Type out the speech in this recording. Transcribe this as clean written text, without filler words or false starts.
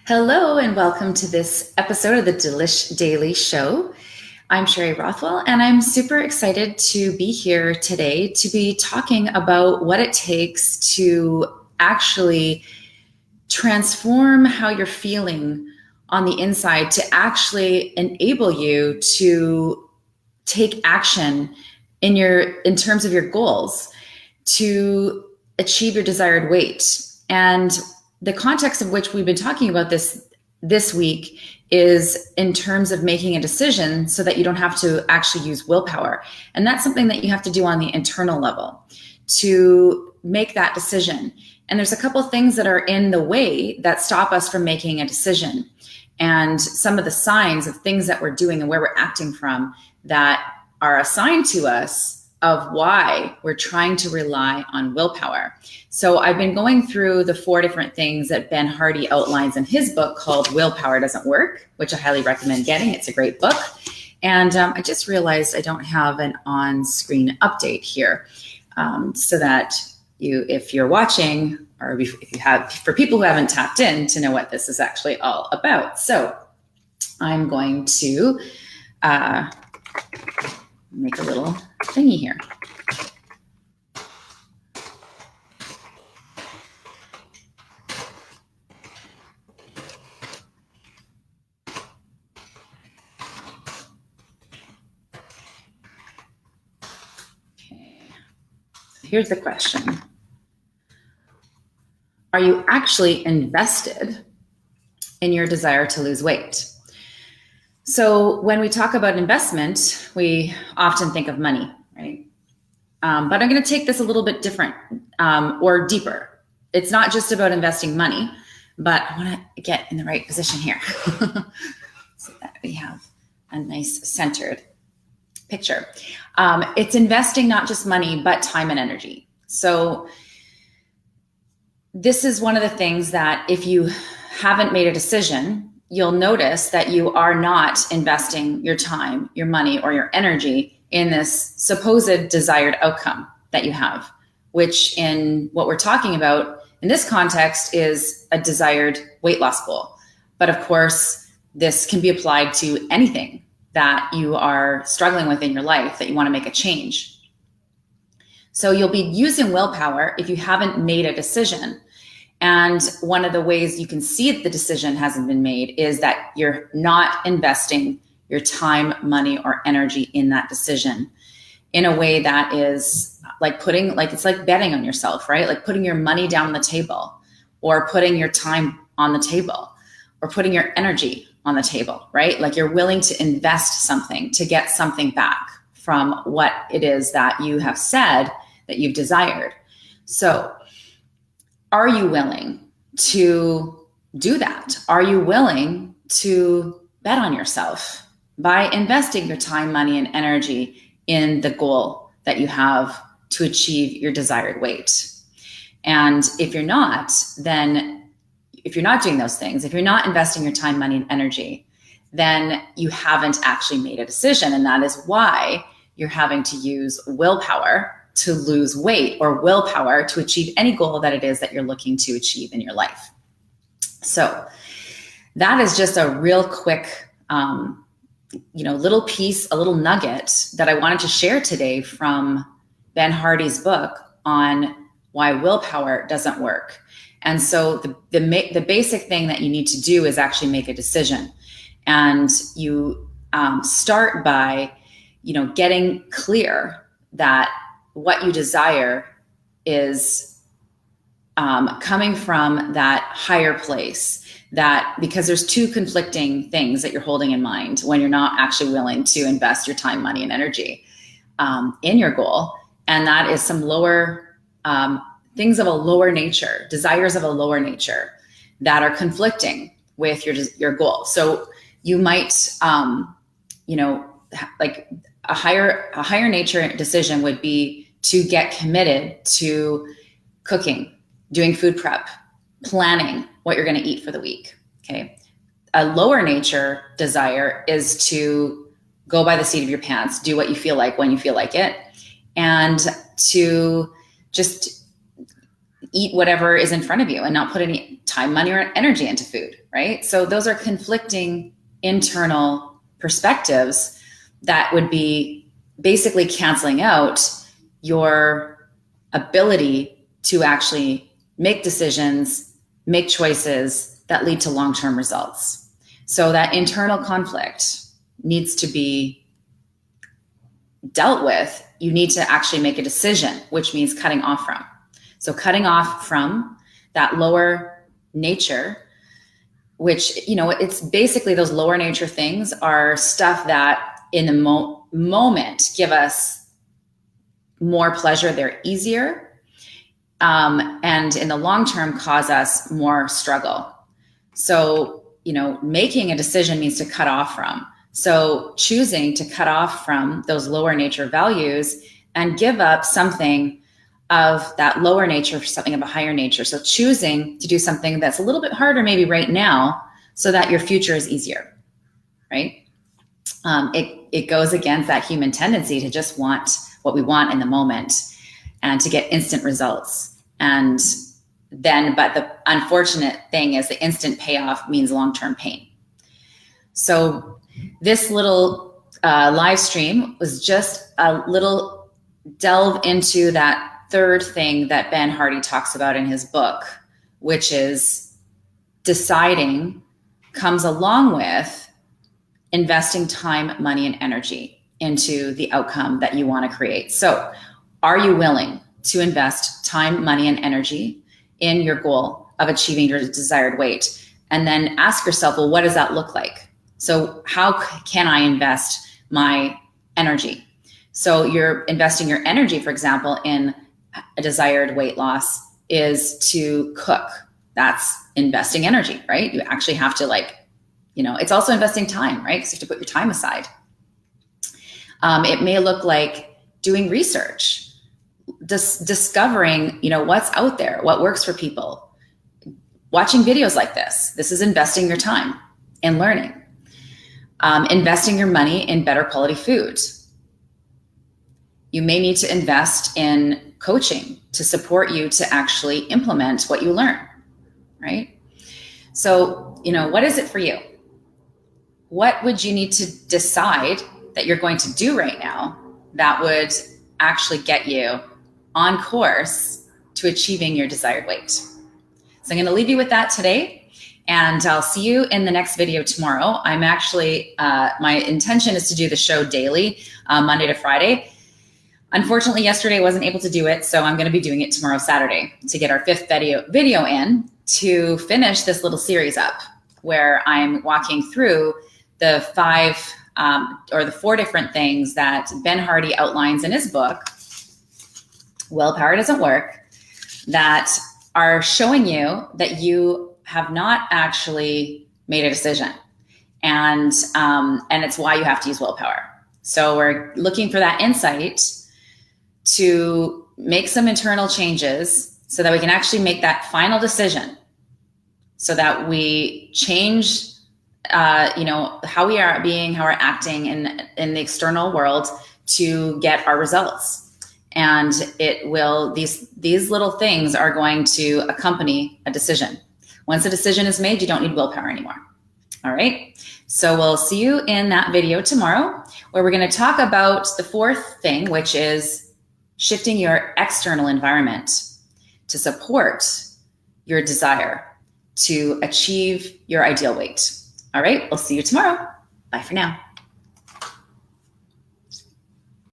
Hello and welcome to this episode of the Delish Daily Show. I'm Sherry Rothwell and I'm super excited to be here today to be talking about what it takes to actually transform how you're feeling on the inside to actually enable you to take action in terms of your goals to achieve your desired weight. And the context of which we've been talking about this week is in terms of making a decision so that you don't have to actually use willpower. And that's something that you have to do on the internal level to make that decision. And there's a couple of things that are in the way that stop us from making a decision. And some of the signs of things that we're doing and where we're acting from that are assigned to us of why we're trying to rely on willpower. So I've been going through the 4 different things that Ben Hardy outlines in his book called Willpower Doesn't Work, which I highly recommend getting. It's a great book. And I just realized I don't have an on-screen update here so that if you're watching, or if you have, for people who haven't tapped in to know what this is actually all about. So I'm going to make a little thingy here. Okay, here's the question. Are you actually invested in your desire to lose weight? So when we talk about investment, we often think of money, right? But I'm going to take this a little bit different or deeper. It's not just about investing money, but I want to get in the right position here so that we have a nice centered picture. It's investing not just money, but time and energy. So this is one of the things that if you haven't made a decision, you'll notice that you are not investing your time, your money, or your energy in this supposed desired outcome that you have, which in what we're talking about in this context is a desired weight loss goal. But of course, this can be applied to anything that you are struggling with in your life that you want to make a change. So you'll be using willpower if you haven't made a decision. And one of the ways you can see that the decision hasn't been made is that you're not investing your time, money, or energy in that decision in a way that is it's like betting on yourself, right? Like putting your money down on the table or putting your time on the table or putting your energy on the table, right? Like you're willing to invest something to get something back from what it is that you have said that you've desired. So are you willing to do that? Are you willing to bet on yourself by investing your time, money, and energy in the goal that you have to achieve your desired weight? And if you're not, then if you're not doing those things, if you're not investing your time, money, and energy, then you haven't actually made a decision. And that is why you're having to use willpower to lose weight or willpower to achieve any goal that it is that you're looking to achieve in your life. So that is just a real quick, little piece, a little nugget that I wanted to share today from Ben Hardy's book on why willpower doesn't work. And so the basic thing that you need to do is actually make a decision. And you start by, getting clear that what you desire is coming from that higher place, that because there's 2 conflicting things that you're holding in mind when you're not actually willing to invest your time, money, and energy in your goal. And that is some lower things of a lower nature, desires of a lower nature that are conflicting with your goal. So you might, like a higher nature decision would be to get committed to cooking, doing food prep, planning what you're going to eat for the week. Okay. A lower nature desire is to go by the seat of your pants, do what you feel like when you feel like it, and to just eat whatever is in front of you and not put any time, money, or energy into food, right? So those are conflicting internal perspectives that would be basically canceling out your ability to actually make decisions, make choices that lead to long-term results. So that internal conflict needs to be dealt with. You need to actually make a decision, which means cutting off from. So cutting off from that lower nature, which, it's basically those lower nature things are stuff that in the moment give us more pleasure. They're easier. And in the long term cause us more struggle. So, making a decision means to cut off from. So choosing to cut off from those lower nature values and give up something of that lower nature for something of a higher nature. So choosing to do something that's a little bit harder maybe right now so that your future is easier, right? It goes against that human tendency to just want what we want in the moment and to get instant results. But the unfortunate thing is the instant payoff means long-term pain. So this little live stream was just a little delve into that third thing that Ben Hardy talks about in his book, which is deciding comes along with investing time, money, and energy into the outcome that you want to create. So are you willing to invest time, money, and energy in your goal of achieving your desired weight? And then ask yourself, well, what does that look like? So how can I invest my energy? So you're investing your energy, for example, in a desired weight loss is to cook. That's investing energy, right? You actually have to it's also investing time, right? Because you have to put your time aside. It may look like doing research, discovering, what's out there, what works for people, watching videos like this. This is investing your time in learning. Investing your money in better quality food. You may need to invest in coaching to support you to actually implement what you learn, right? So, what is it for you? What would you need to decide that you're going to do right now that would actually get you on course to achieving your desired weight? So I'm going to leave you with that today, and I'll see you in the next video tomorrow. I'm actually, my intention is to do the show daily, Monday to Friday. Unfortunately, yesterday I wasn't able to do it, so I'm going to be doing it tomorrow, Saturday, to get our 5th video in to finish this little series up where I'm walking through the 4 different things that Ben Hardy outlines in his book, Willpower Doesn't Work, that are showing you that you have not actually made a decision. And it's why you have to use willpower. So we're looking for that insight to make some internal changes so that we can actually make that final decision so that we change how we are being, how we're acting in the external world to get our results. And it will, these little things are going to accompany a decision. Once a decision is made, you don't need willpower anymore. All right. So we'll see you in that video tomorrow, where we're going to talk about the 4th thing, which is shifting your external environment to support your desire to achieve your ideal weight. All right. We'll see you tomorrow. Bye for now.